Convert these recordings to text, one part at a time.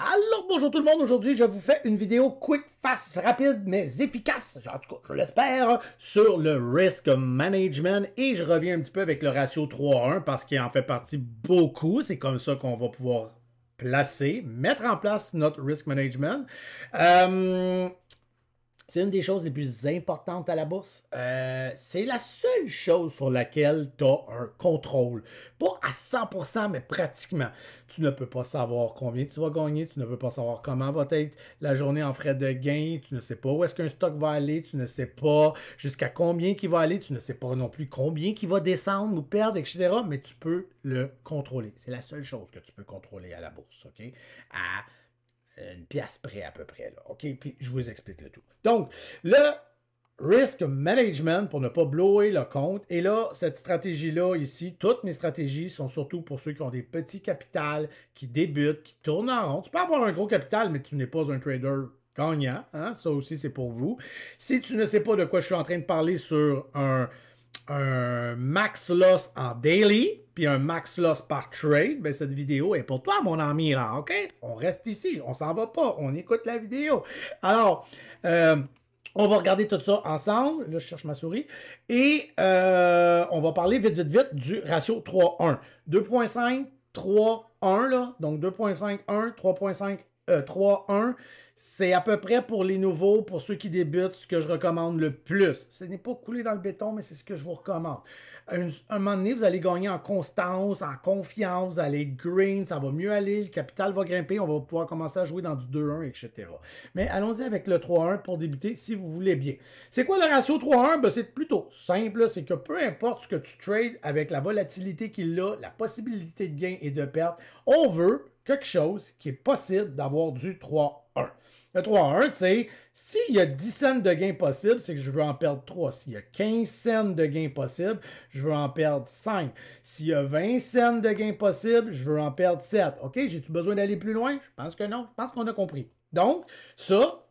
Alors bonjour tout le monde, aujourd'hui je vous fais une vidéo quick, fast, rapide mais efficace, en tout cas je l'espère, sur le risk management et je reviens un petit peu avec le ratio 3-1 parce qu'il en fait partie beaucoup, c'est comme ça qu'on va pouvoir mettre en place notre risk management. C'est une des choses les plus importantes à la bourse. C'est la seule chose sur laquelle tu as un contrôle. Pas à 100%, mais pratiquement. Tu ne peux pas savoir combien tu vas gagner, tu ne peux pas savoir comment va être la journée en frais de gain, tu ne sais pas où est-ce qu'un stock va aller, tu ne sais pas jusqu'à combien il va aller, tu ne sais pas non plus combien il va descendre ou perdre, etc. Mais tu peux le contrôler. C'est la seule chose que tu peux contrôler à la bourse, OK? À une pièce près à peu près, là, OK? Puis je vous explique le tout. Donc, le risk management pour ne pas blower le compte. Et là, cette stratégie-là ici, toutes mes stratégies sont surtout pour ceux qui ont des petits capitals, qui débutent, qui tournent en rond. Tu peux avoir un gros capital, mais tu n'es pas un trader gagnant. Hein? Ça aussi, c'est pour vous. Si tu ne sais pas de quoi je suis en train de parler sur un max loss en daily, puis un max loss par trade, ben cette vidéo est pour toi, mon ami, là, OK? On reste ici, on s'en va pas, on écoute la vidéo. Alors, on va regarder tout ça ensemble. Là, je cherche ma souris. Et on va parler vite, vite, vite du ratio 3-1. 2.5, 3-1, là. Donc, 2.5, 1, 3.5, 3-1. C'est à peu près pour les nouveaux, pour ceux qui débutent, ce que je recommande le plus. Ce n'est pas coulé dans le béton, mais c'est ce que je vous recommande. Un moment donné, vous allez gagner en constance, en confiance, vous allez être green, ça va mieux aller, le capital va grimper, on va pouvoir commencer à jouer dans du 2-1, etc. Mais allons-y avec le 3-1 pour débuter, si vous voulez bien. C'est quoi le ratio 3-1? Ben, c'est plutôt simple, c'est que peu importe ce que tu trades avec la volatilité qu'il a, la possibilité de gain et de perte, on veut quelque chose qui est possible d'avoir du 3-1. Le 3-1, c'est s'il y a 10 cents de gain possible, c'est que je veux en perdre 3. S'il y a 15 cents de gain possible, je veux en perdre 5. S'il y a 20 cents de gain possible, je veux en perdre 7. OK? J'ai-tu besoin d'aller plus loin? Je pense que non. Je pense qu'on a compris. Donc, ça,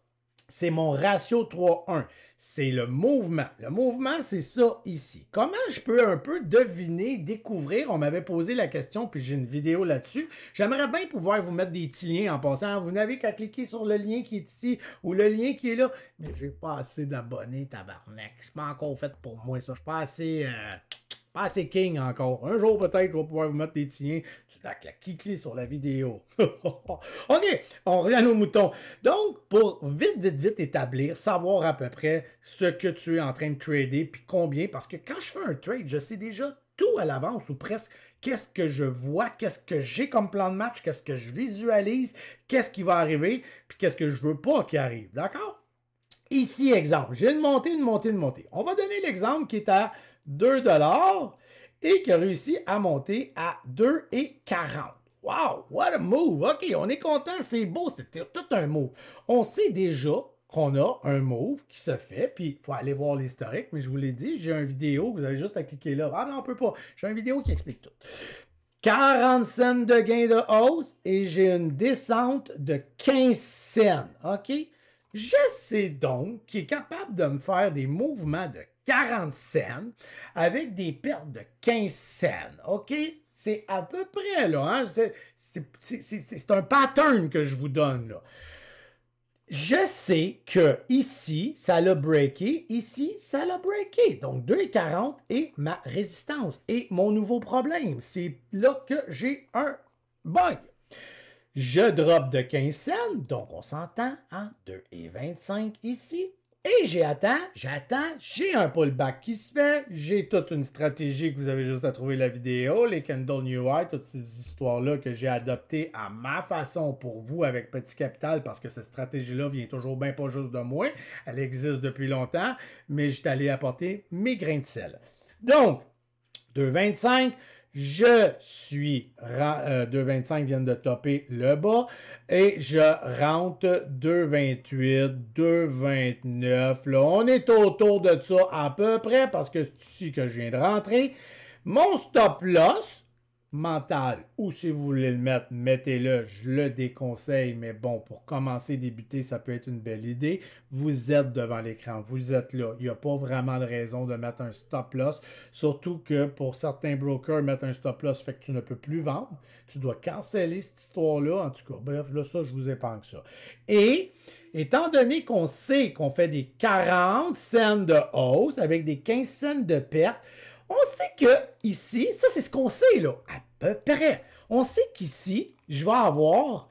c'est mon ratio 3-1. C'est le mouvement. Le mouvement, c'est ça ici. Comment je peux un peu deviner, découvrir? On m'avait posé la question, puis j'ai une vidéo là-dessus. J'aimerais bien pouvoir vous mettre des petits liens en passant. Vous n'avez qu'à cliquer sur le lien qui est ici ou le lien qui est là. Mais j'ai pas assez d'abonnés, tabarnak. C'est pas encore fait pour moi, ça. Je suis pas assez king encore. Un jour, peut-être, je vais pouvoir vous mettre des petits liens. Tu n'as qu'à cliquer sur la vidéo. OK, on revient aux moutons. Donc, pour vite, vite, vite établir, savoir à peu près ce que tu es en train de trader, puis combien, parce que quand je fais un trade, je sais déjà tout à l'avance, ou presque, qu'est-ce que je vois, qu'est-ce que j'ai comme plan de match, qu'est-ce que je visualise, qu'est-ce qui va arriver, puis qu'est-ce que je veux pas qu'il arrive. D'accord? Ici, exemple, j'ai une montée, une montée, une montée. On va donner l'exemple qui est à 2 $ et qui a réussi à monter à 2,40. Wow, what a move! OK, on est content, c'est beau, c'était tout un move. On sait déjà qu'on a un move qui se fait, puis il faut aller voir l'historique, mais je vous l'ai dit, j'ai une vidéo, vous avez juste à cliquer là. Ah non, on peut pas. J'ai une vidéo qui explique tout. 40 cents de gain de hausse et j'ai une descente de 15 cents. OK? Je sais donc qu'il est capable de me faire des mouvements de 40 cents avec des pertes de 15 cents. OK? C'est à peu près, là. Hein? C'est un pattern que je vous donne, là. Je sais que ici, ça l'a breaké. Ici, ça l'a breaké. Donc, 2,40 est ma résistance. Et mon nouveau problème, c'est là que j'ai un bug. Je drop de 15 cents, donc on s'entend, hein, 2,25 ici. Et j'attends, j'ai un pullback qui se fait, j'ai toute une stratégie que vous avez juste à trouver la vidéo, les candle new high, toutes ces histoires-là que j'ai adoptées à ma façon pour vous avec petit capital, parce que cette stratégie-là vient toujours bien pas juste de moi, elle existe depuis longtemps, mais je suis allé apporter mes grains de sel. Donc, 2,25, je suis 2,25 viennent de topper le bas et je rentre 2,28, 2,29. Là, on est autour de ça à peu près parce que c'est ici que je viens de rentrer. Mon stop loss, mental, ou si vous voulez le mettre, mettez-le, je le déconseille, mais bon, pour commencer, débuter, ça peut être une belle idée. Vous êtes devant l'écran, vous êtes là. Il n'y a pas vraiment de raison de mettre un stop loss, surtout que pour certains brokers, mettre un stop loss fait que tu ne peux plus vendre. Tu dois canceller cette histoire-là, en tout cas. Bref, là, ça, je vous épargne ça. Et étant donné qu'on sait qu'on fait des 40 cents de hausse avec des 15 cents de perte, on sait que ici, ça c'est ce qu'on sait là, à peu près. On sait qu'ici, je vais avoir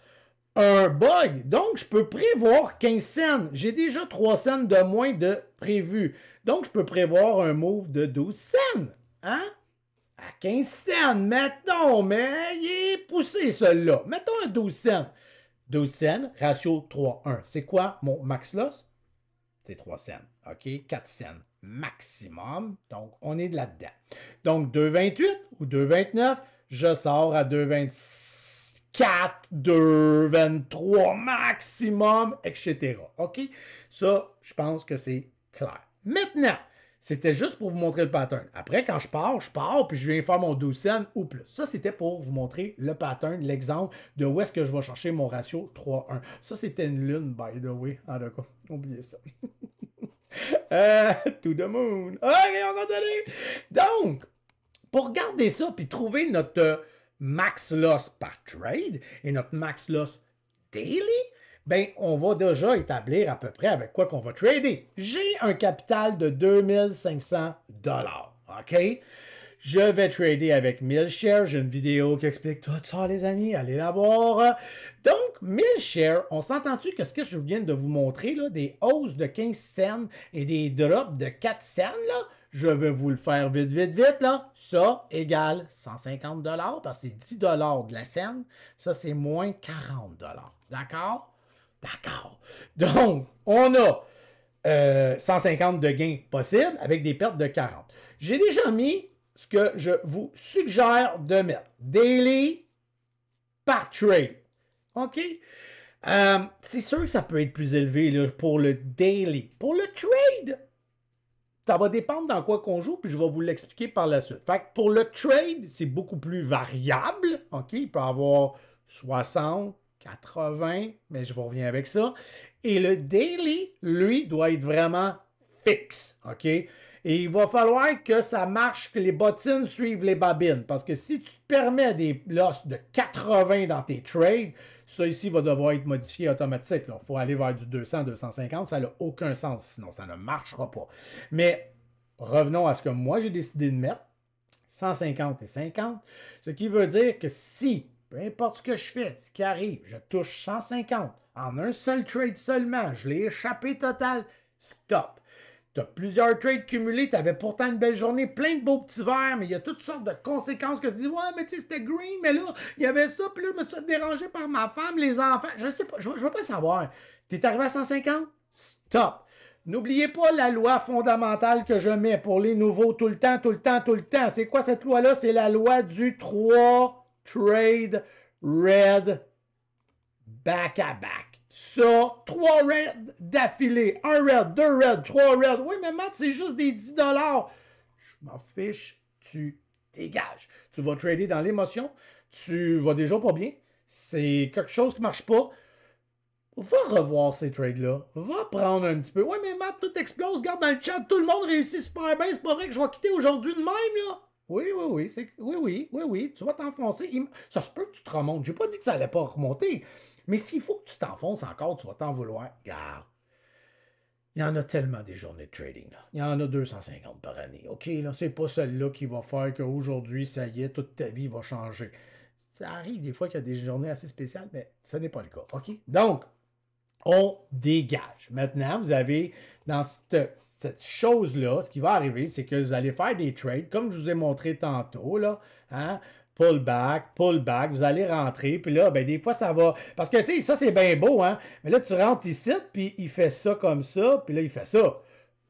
un bug. Donc, je peux prévoir 15 cents. J'ai déjà 3 cents de moins de prévu. Donc, je peux prévoir un move de 12 cents. Hein? À 15 cents, mettons, mais il est poussé celui-là. Mettons un 12 cents. 12 cents, ratio 3-1. C'est quoi mon max loss? C'est 3 cents. OK? 4 cents maximum. Donc, on est là-dedans. Donc, 2,28 ou 2,29, je sors à 2,24, 2,23 maximum, etc. OK? Ça, je pense que c'est clair. Maintenant, c'était juste pour vous montrer le pattern. Après, quand je pars, puis je viens faire mon 12 cents ou plus. Ça, c'était pour vous montrer le pattern, l'exemple de où est-ce que je vais chercher mon ratio 3-1. Ça, c'était une lune, by the way. Ah, d'accord. Oubliez ça. To the moon. OK, on continue. Donc, pour garder ça, puis trouver notre max loss par trade et notre max loss daily, ben, on va déjà établir à peu près avec quoi qu'on va trader. J'ai un capital de 2500 $. OK? Je vais trader avec 1000 shares. J'ai une vidéo qui explique tout ça, les amis. Allez la voir. Donc, 1000 shares, on s'entend-tu que ce que je viens de vous montrer, là, des hausses de 15 cents et des drops de 4 cents, là, je vais vous le faire vite, vite, vite, là. Ça égale 150 $, parce que c'est 10 $ de la scène. Ça, c'est moins 40 $. D'accord? D'accord. Donc, on a 150 de gains possibles avec des pertes de 40. J'ai déjà mis ce que je vous suggère de mettre. Daily par trade. OK? C'est sûr que ça peut être plus élevé là, pour le daily. Pour le trade, ça va dépendre dans quoi qu'on joue, puis je vais vous l'expliquer par la suite. Fait que pour le trade, c'est beaucoup plus variable. OK? Il peut y avoir 60, 80, mais je vous reviens avec ça. Et le daily, lui, doit être vraiment fixe. OK? Et il va falloir que ça marche, que les bottines suivent les babines. Parce que si tu te permets des losses de 80 dans tes trades, ça ici va devoir être modifié automatique. Il faut aller vers du 200, 250. Ça n'a aucun sens, sinon ça ne marchera pas. Mais revenons à ce que moi j'ai décidé de mettre. 150 et 50. Ce qui veut dire que si, peu importe ce que je fais, ce qui arrive, je touche 150 en un seul trade seulement, je l'ai échappé total, stop. Tu as plusieurs trades cumulés, tu avais pourtant une belle journée, plein de beaux petits verres, mais il y a toutes sortes de conséquences que tu dis, ouais, mais tu sais, c'était green, mais là, il y avait ça, puis là, je me suis fait déranger par ma femme, les enfants, je sais pas, je veux pas savoir. Tu es arrivé à 150? Stop. N'oubliez pas la loi fondamentale que je mets pour les nouveaux tout le temps, tout le temps, tout le temps. C'est quoi cette loi-là? C'est la loi du 3 trade red back-à-back. Ça, 3 reds d'affilée. 1 red, 2 reds, 3 reds. Oui, mais Matt, c'est juste des 10 $. Je m'en fiche, tu dégages. Tu vas trader dans l'émotion, tu vas déjà pas bien. C'est quelque chose qui marche pas. Va revoir ces trades-là. Va prendre un petit peu. Oui, mais Matt, tout explose. Regarde dans le chat, tout le monde réussit super bien. C'est pas vrai que je vais quitter aujourd'hui de même, là. Oui, oui, oui. Oui. Tu vas t'enfoncer. Ça se peut que tu te remontes. J'ai pas dit que ça allait pas remonter. Mais s'il faut que tu t'enfonces encore, tu vas t'en vouloir. Regarde. Il y en a tellement des journées de trading. Là. Il y en a 250 par année. OK, là, c'est pas celle-là qui va faire qu'aujourd'hui, ça y est, toute ta vie va changer. Ça arrive des fois qu'il y a des journées assez spéciales, mais ce n'est pas le cas. OK? Donc, on dégage. Maintenant, vous avez dans cette chose-là, ce qui va arriver, c'est que vous allez faire des trades, comme je vous ai montré tantôt, là, hein? Pull back, vous allez rentrer, puis là, ben des fois, ça va... Parce que, tu sais, ça, c'est bien beau, hein? Mais là, tu rentres ici, puis il fait ça comme ça, puis là, il fait ça.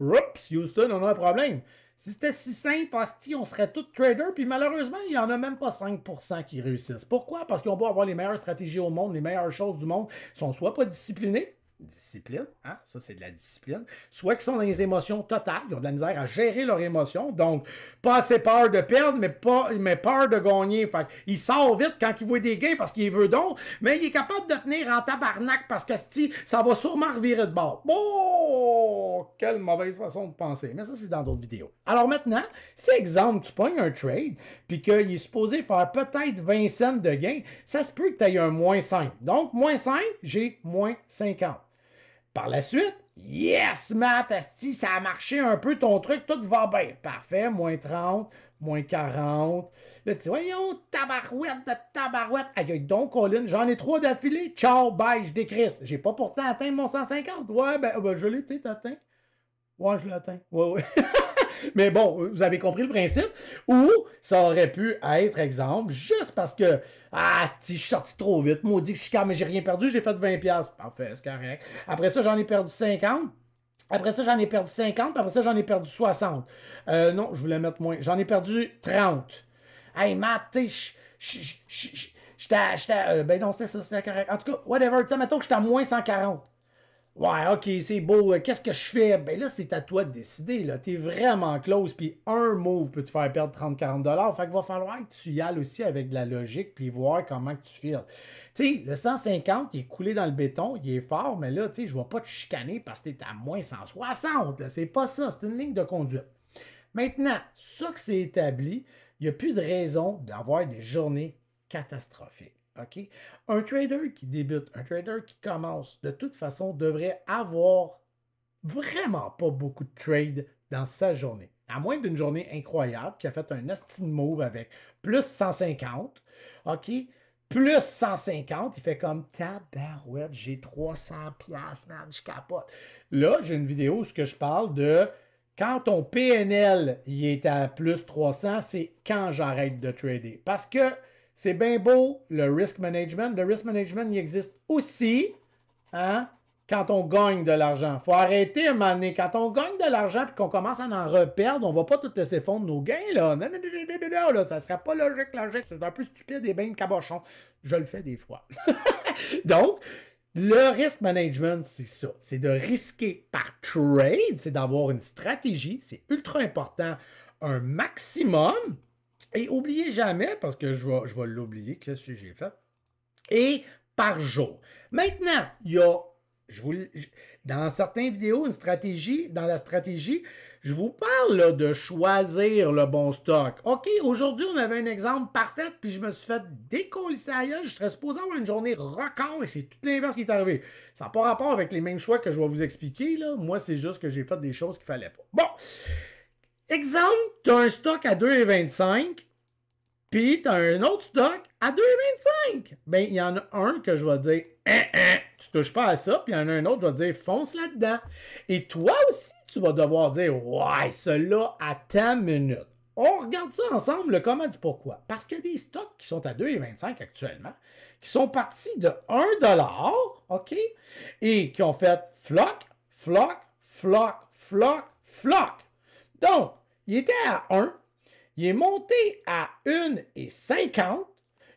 Oups, Houston, on a un problème. Si c'était si simple, on serait tous traders, puis malheureusement, il n'y en a même pas 5% qui réussissent. Pourquoi? Parce qu'on peut avoir les meilleures stratégies au monde, les meilleures choses du monde, ils sont soit pas disciplinés, discipline, hein? Ça c'est de la discipline, soit qu'ils sont dans les émotions totales, ils ont de la misère à gérer leurs émotions, donc pas assez peur de perdre, mais peur de gagner. Fait il sort vite quand il voit des gains parce qu'il veut donc, mais il est capable de tenir en tabarnak parce que si ça va sûrement revirer de bord. Oh, quelle mauvaise façon de penser, mais ça c'est dans d'autres vidéos. Alors maintenant, si exemple tu pognes un trade, puis qu'il est supposé faire peut-être 20 cents de gain, ça se peut que tu aies un moins 5. Donc, moins 5, j'ai moins 50. Par la suite, yes, Matt, asti, ça a marché un peu ton truc, tout va bien. Parfait, moins 30, moins 40. Là, tu dis, voyons, tabarouette de tabarouette. Aïe, donc, Colin, j'en ai 3 d'affilée. Ciao, bye, je décrisse. J'ai pas pourtant atteint mon 150. Ouais, ben je l'ai peut-être atteint. Ouais, je l'ai atteint. Ouais, ouais. Mais bon, vous avez compris le principe. Ou ça aurait pu être, exemple, juste parce que, si je suis sorti trop vite, maudit que je suis calme, mais j'ai rien perdu, j'ai fait 20$. Parfait, c'est correct. Après ça, j'en ai perdu 50. Après ça, j'en ai perdu 50. Après ça, j'en ai perdu 60. Non, je voulais mettre moins. J'en ai perdu 30. Hey, Matt, tu sais, ben non, c'était correct. En tout cas, whatever. Tu sais, mettons que j'étais à moins 140. Ouais, ok, c'est beau. Qu'est-ce que je fais? Ben là, c'est à toi de décider. Là. T'es vraiment close, puis un move peut te faire perdre 30-40$. Fait qu'il va falloir que tu y ailles aussi avec de la logique, puis voir comment que tu files. Tu sais, le 150, il est coulé dans le béton, il est fort, mais là, tu sais, je ne vais pas te chicaner parce que t'es à moins 160. C'est pas ça, c'est une ligne de conduite. Maintenant, ça que c'est établi, il n'y a plus de raison d'avoir des journées catastrophiques. OK? Un trader qui débute, un trader qui commence, de toute façon, devrait avoir vraiment pas beaucoup de trades dans sa journée. À moins d'une journée incroyable qui a fait un nasty move avec plus 150, OK? Plus 150, il fait comme tabarouette, j'ai 300$, man, je capote. Là, j'ai une vidéo où je parle de quand ton PNL il est à plus 300, c'est quand j'arrête de trader. Parce que c'est bien beau, le risk management. Le risk management, il existe aussi hein, quand on gagne de l'argent. Il faut arrêter à un moment donné. Quand on gagne de l'argent et qu'on commence à en reperdre, on ne va pas tout laisser fondre nos gains. Là. Non, là, ça ne sera pas logique. C'est un peu stupide et bien cabochon. Je le fais des fois. Donc, le risk management, c'est ça. C'est de risquer par trade. C'est d'avoir une stratégie. C'est ultra important. Un maximum. Et oubliez jamais, parce que je vais l'oublier, qu'est-ce que j'ai fait, et par jour. Maintenant, il y a, dans certaines vidéos, une stratégie, dans la stratégie, je vous parle là, de choisir le bon stock. OK, aujourd'hui, on avait un exemple parfait, puis je me suis fait décoller ailleurs. Je serais supposé avoir une journée record, et c'est tout l'inverse qui est arrivé. Ça n'a pas rapport avec les mêmes choix que je vais vous expliquer. Là. Moi, c'est juste que j'ai fait des choses qu'il ne fallait pas. Bon. Exemple, tu as un stock à 2,25, puis tu as un autre stock à 2,25. Ben, il y en a un que je vais dire, tu touches pas à ça, puis il y en a un autre, je vais dire, fonce là-dedans. Et toi aussi, tu vas devoir dire, ouais, celui-là, à ta minute. On regarde ça ensemble, le comment du pourquoi. Parce qu'il y a des stocks qui sont à 2,25 actuellement, qui sont partis de 1$, OK, et qui ont fait floc, floc, floc, floc, floc. Donc, il était à 1, il est monté à 1,50,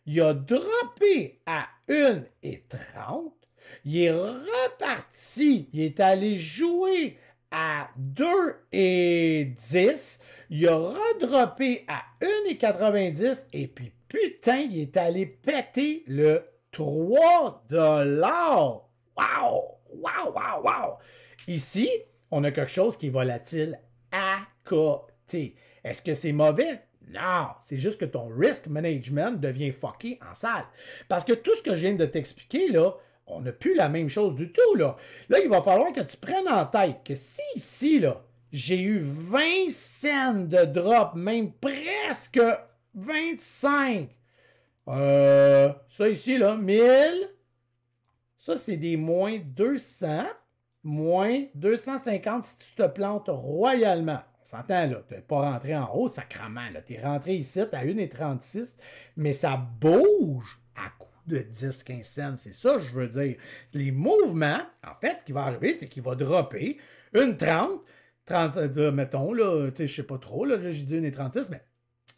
il a droppé à 1,30, il est reparti, il est allé jouer à 2,10, il a redroppé à 1,90 et puis putain, il est allé péter le 3$. Wow! Wow, wow, wow! Ici, on a quelque chose qui est volatile à côté. Est-ce que c'est mauvais? Non, c'est juste que ton risk management devient fucké en salle. Parce que tout ce que je viens de t'expliquer, là, on n'a plus la même chose du tout, là. Là, il va falloir que tu prennes en tête que si ici, là, j'ai eu 20 cents de drop, même presque 25, ça ici, là, 1000, ça, c'est des moins 200, moins 250 si tu te plantes royalement. On s'entend, là, tu n'es pas rentré en haut, sacrement, là. Tu es rentré ici à 1,36, mais ça bouge à coup de 10-15 cents. C'est ça que je veux dire. Les mouvements, en fait, ce qui va arriver, c'est qu'il va dropper une 30, mettons, là, tu sais, je sais pas trop, là, j'ai dit 1,36, mais...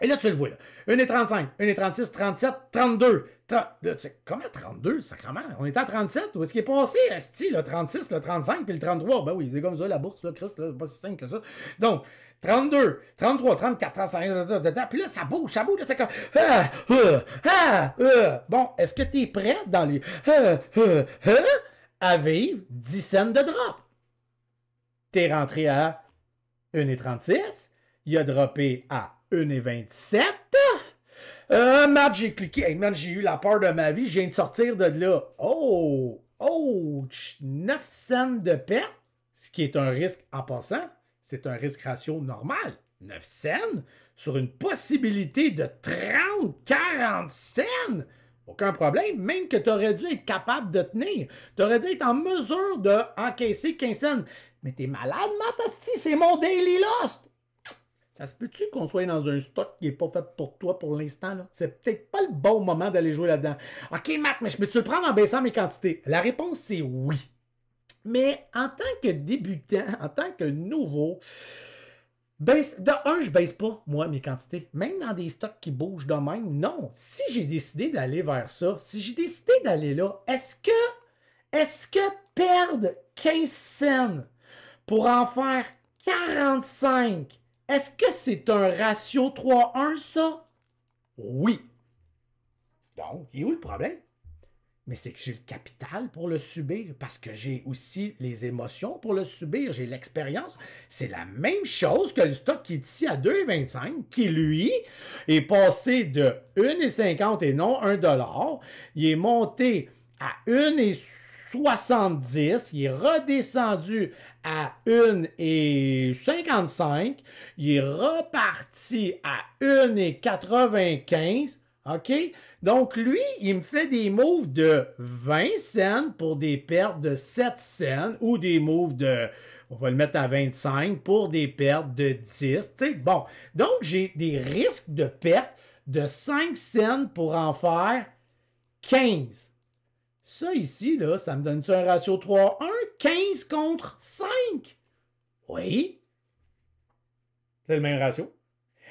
Et là, tu le vois, là. 1,35, 1,36, 37, 32. Là, tu sais, comment 32, sacrément? On était à 37? Où est-ce qu'il est passé, asti, le 36, le 35, puis le 33? Ben oui, c'est comme ça, la bourse, là, Chris, là, c'est pas si simple que ça. Donc, 32, 33, 34, 35, puis là, ça bouge, là, c'est comme... Bon, est-ce que tu es prêt dans les... à vivre 10 cents de drop? T'es rentré à 1,36, il a droppé à 1,27. Matt, j'ai cliqué. Hey, man, j'ai eu la peur de ma vie. Je viens de sortir de là. Oh! 9 cents de perte, ce qui est un risque en passant. C'est un risque ratio normal. 9 cents sur une possibilité de 30, 40 cents. Aucun problème, même que tu aurais dû être capable de tenir. Tu aurais dû être en mesure d'encaisser 15 cents. Mais t'es malade, Matt, c'est mon daily lost. Ça se peut-tu qu'on soit dans un stock qui n'est pas fait pour toi pour l'instant? C'est peut-être pas le bon moment d'aller jouer là-dedans. OK, Matt, mais je peux-tu le prendre en baissant mes quantités? La réponse, c'est oui. Mais en tant que débutant, en tant que nouveau, je baisse pas, moi, mes quantités. Même dans des stocks qui bougent de même, non. Si j'ai décidé d'aller vers ça, si j'ai décidé d'aller là, est-ce que perdre 15 cents pour en faire 45, est-ce que c'est un ratio 3-1, ça? Oui. Donc, il est où le problème? Mais c'est que j'ai le capital pour le subir, parce que j'ai aussi les émotions pour le subir, j'ai l'expérience. C'est la même chose que le stock qui est ici à 2,25, qui, lui, est passé de 1,50 et non 1 $. Il est monté à 1,70, il est redescendu à 1,55, il est reparti à 1,95, OK? Donc, lui, il me fait des moves de 20 cents pour des pertes de 7 cents ou des moves de, on va le mettre à 25 pour des pertes de 10. T'sais? Bon, donc j'ai des risques de perte de 5 cents pour en faire 15. Ça ici, là, ça me donne-tu un ratio 3-1? 15 contre 5? Oui. C'est le même ratio.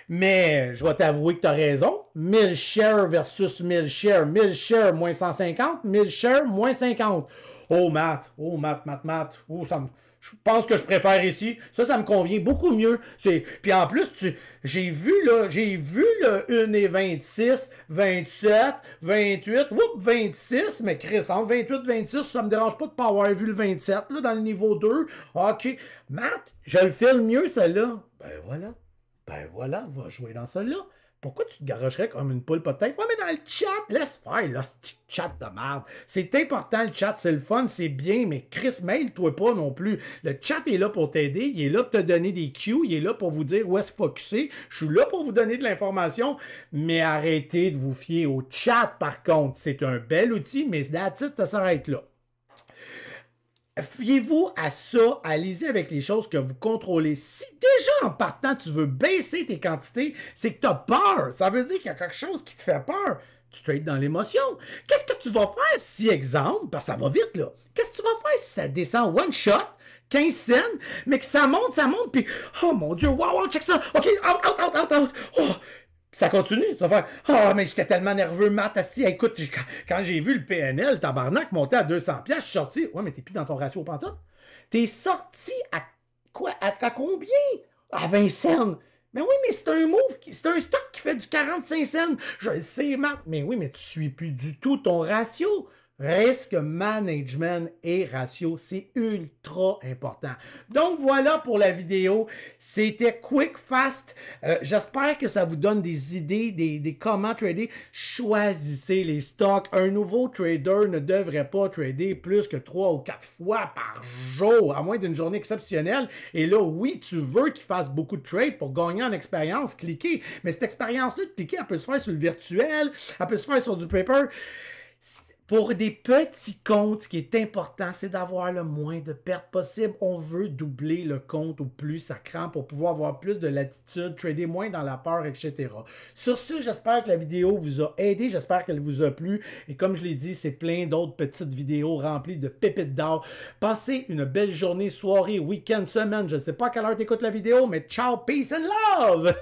Mais je vais t'avouer que tu as raison. 1000 shares versus 1000 shares. 1000 shares moins 150. 1000 shares moins 50. Oh, Matt. Oh, Matt. Oh, je pense que je préfère ici. Ça me convient beaucoup mieux. Puis en plus, j'ai vu le 1,26, 27, 28, 26, mais Chris, entre 28 et 26, ça me dérange pas de pas avoir vu le 27 là, dans le niveau 2. OK. Matt, je le file mieux, celle-là. Ben voilà, va jouer dans celle-là. Pourquoi tu te garocherais comme une poule peut-être? Ouais, mais dans le chat, laisse faire, là, ce petit chat de merde. C'est important, le chat, c'est le fun, c'est bien, mais Chris, mail-toi pas non plus. Le chat est là pour t'aider, il est là pour te donner des cues, il est là pour vous dire où est-ce focusser. Je suis là pour vous donner de l'information, mais arrêtez de vous fier au chat, par contre. C'est un bel outil, mais that's it, ça s'arrête là. Fiez-vous à ça, allez-y avec les choses que vous contrôlez. Si déjà en partant, tu veux baisser tes quantités, c'est que tu as peur. Ça veut dire qu'il y a quelque chose qui te fait peur. Tu trades dans l'émotion. Qu'est-ce que tu vas faire si, exemple, parce que ça va vite là, qu'est-ce que tu vas faire si ça descend one shot, 15 cents, mais que ça monte, puis oh mon Dieu, wow, check ça, ok, out, oh. Ça continue, ça va faire « Ah, oh, mais j'étais tellement nerveux, Matt, asti, écoute, quand j'ai vu le PNL, tabarnak, monter à 200$, je suis sorti. » Ouais, mais t'es plus dans ton ratio pantoute. T'es sorti à quoi? À combien? À 20 cents. Mais oui, mais c'est un move, c'est un stock qui fait du 45 cents. Je le sais, Matt, mais oui, mais tu suis plus du tout ton ratio. Risque management et ratio, c'est ultra important. Donc voilà pour la vidéo. C'était quick, fast. J'espère que ça vous donne des idées, des comment trader. Choisissez les stocks. Un nouveau trader ne devrait pas trader plus que 3 ou 4 fois par jour, à moins d'une journée exceptionnelle. Et là, oui, tu veux qu'il fasse beaucoup de trades pour gagner en expérience, cliquez. Mais cette expérience-là de cliquer, elle peut se faire sur le virtuel, elle peut se faire sur du paper. Pour des petits comptes, ce qui est important, c'est d'avoir le moins de pertes possible. On veut doubler le compte au plus sacrant pour pouvoir avoir plus de latitude, trader moins dans la peur, etc. Sur ce, j'espère que la vidéo vous a aidé, j'espère qu'elle vous a plu. Et comme je l'ai dit, c'est plein d'autres petites vidéos remplies de pépites d'or. Passez une belle journée, soirée, week-end, semaine. Je ne sais pas à quelle heure tu écoutes la vidéo, mais ciao, peace and love!